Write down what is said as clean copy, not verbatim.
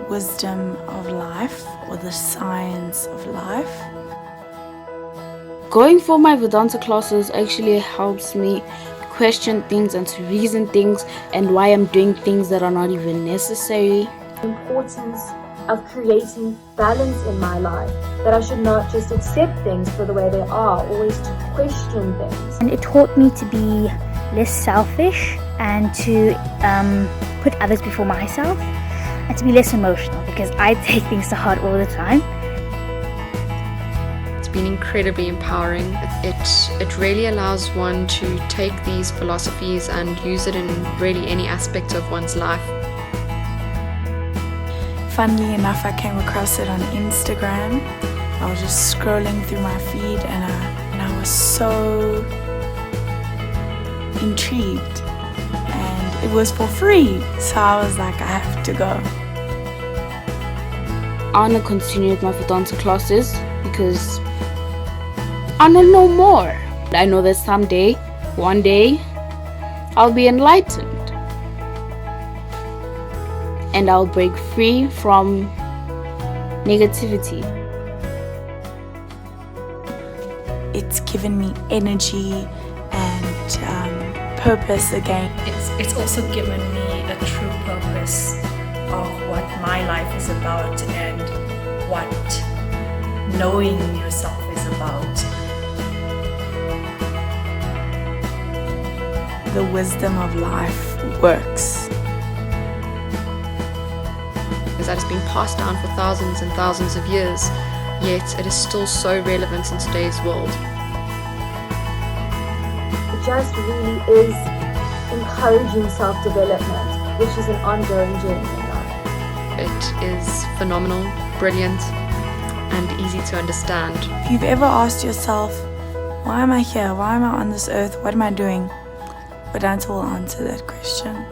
wisdom of life or the science of life. Going for my Vedanta classes actually helps me question things and to reason things and why I'm doing things that are not even necessary. The importance of creating balance in my life, that I should not just accept things for the way they are, always to question things. And it taught me to be less selfish and to put others before myself and to be less emotional, because I take things to heart all the time. It's been incredibly empowering. It really allows one to take these philosophies and use it in really any aspect of one's life. Funnily enough, I came across it on Instagram. I was just scrolling through my feed and I was so intrigued, and it was for free, so I was like, I have to go. I want to continue with my Vedanta classes because I want to know more. I know that someday, one day, I'll be enlightened and I'll break free from negativity. It's given me energy and purpose again. It's also given me a true purpose of what my life is about and what knowing yourself is about. The wisdom of life works. That has been passed down for thousands and thousands of years, yet it is still so relevant in today's world. It just really is encouraging self-development, which is an ongoing journey in life. It is phenomenal, brilliant, and easy to understand. If you've ever asked yourself, why am I here? Why am I on this earth? What am I doing? Vedanta will answer that question.